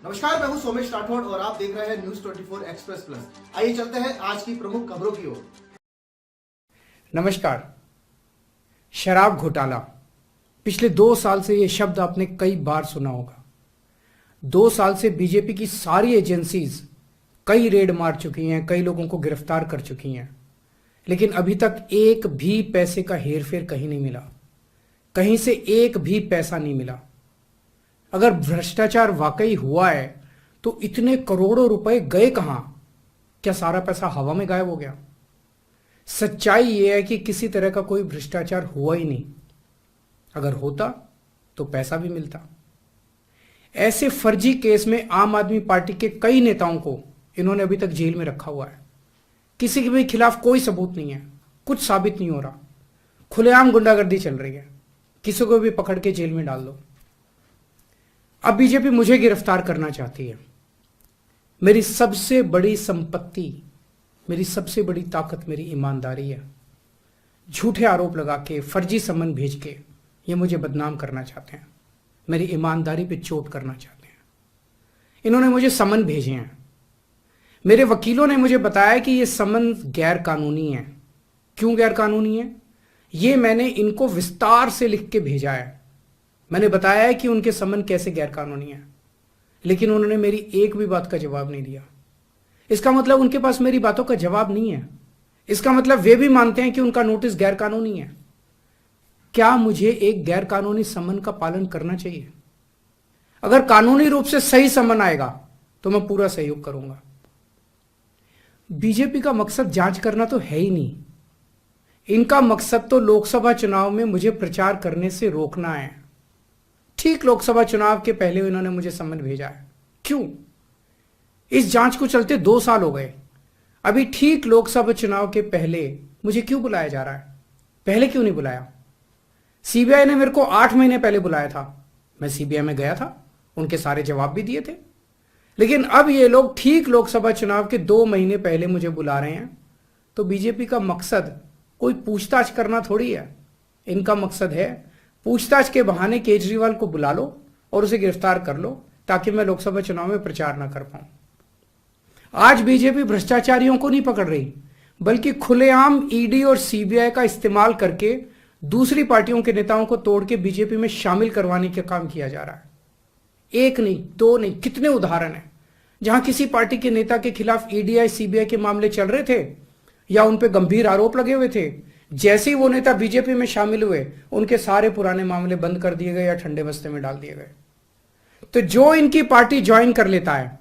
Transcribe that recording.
नमस्कार, मैं हूं सोमेश राठौड़ और आप देख रहे हैं न्यूज 24 एक्सप्रेस प्लस। आइए चलते हैं आज की प्रमुख खबरों की ओर। नमस्कार। शराब घोटाला, पिछले 2 साल से यह शब्द आपने कई बार सुना होगा। 2 साल से बीजेपी की सारी एजेंसीज कई रेड मार चुकी हैं, कई लोगों को गिरफ्तार कर चुकी हैं, लेकिन अभी तक एक भी पैसे का हेरफेर कहीं नहीं मिला, कहीं से एक भी पैसा नहीं मिला। अगर भ्रष्टाचार वाकई हुआ है तो इतने करोड़ों रुपए गए कहां? क्या सारा पैसा हवा में गायब हो गया? सच्चाई यह है कि किसी तरह का कोई भ्रष्टाचार हुआ ही नहीं। अगर होता तो पैसा भी मिलता। ऐसे फर्जी केस में आम आदमी पार्टी के कई नेताओं को इन्होंने अभी तक जेल में रखा हुआ है। किसी के भी खिलाफ कोई सबूत नहीं है, कुछ साबित नहीं हो रहा, खुलेआम गुंडागर्दी चल रही है, किसी को भी पकड़ के जेल में डाल दो। अब बीजेपी मुझे गिरफ्तार करना चाहती है। मेरी सबसे बड़ी संपत्ति, मेरी सबसे बड़ी ताकत मेरी ईमानदारी है। झूठे आरोप लगा के, फर्जी समन भेज के ये मुझे बदनाम करना चाहते हैं, मेरी ईमानदारी पे चोट करना चाहते हैं। इन्होंने मुझे समन भेजे हैं। मेरे वकीलों ने मुझे बताया कि ये समन गैर कानूनी है। क्यों गैर कानूनी है? ये मैंने इनको विस्तार से लिख के भेजा है। मैंने बताया है कि उनके समन कैसे गैर कानूनी है, लेकिन उन्होंने मेरी एक भी बात का जवाब नहीं दिया। इसका मतलब उनके पास मेरी बातों का जवाब नहीं है। इसका मतलब वे भी मानते हैं कि उनका नोटिस गैर कानूनी है। क्या मुझे एक गैर कानूनी समन का पालन करना चाहिए? अगर कानूनी रूप से सही समन आएगा तो मैं पूरा सहयोग करूंगा। बीजेपी का मकसद जांच करना तो है ही नहीं। इनका मकसद तो लोकसभा चुनाव में मुझे प्रचार करने से रोकना है। ठीक लोकसभा चुनाव के पहले इन्होंने मुझे समन भेजा है। क्यों? इस जांच को चलते 2 साल हो गए। अभी ठीक लोकसभा चुनाव के पहले मुझे क्यों बुलाया जा रहा है? पहले क्यों नहीं बुलाया? सीबीआई ने मेरे को 8 महीने पहले बुलाया था। मैं सीबीआई में गया था, उनके सारे जवाब भी दिए थे। लेकिन अब ये लोग ठीक लोकसभा चुनाव के 2 महीने पहले मुझे बुला रहे हैं। तो बीजेपी का मकसद कोई पूछताछ करना थोड़ी है। इनका मकसद है पूछताछ के बहाने केजरीवाल को बुला लो और उसे गिरफ्तार कर लो, ताकि मैं लोकसभा चुनाव में प्रचार ना कर पाऊं। आज बीजेपी भ्रष्टाचारियों को नहीं पकड़ रही, बल्कि खुलेआम ईडी और सीबीआई का इस्तेमाल करके दूसरी पार्टियों के नेताओं को तोड़ के बीजेपी में शामिल करवाने का काम किया जा रहा है। एक नहीं, 2 नहीं, कितने उदाहरण हैं जहां किसी पार्टी के नेता के खिलाफ ईडी सीबीआई के मामले चल रहे थे या उन पर गंभीर आरोप लगे हुए थे। जैसे ही वो नेता बीजेपी में शामिल हुए, उनके सारे पुराने मामले बंद कर दिए गए या ठंडे बस्ते में डाल दिए गए। तो जो इनकी पार्टी ज्वाइन कर लेता है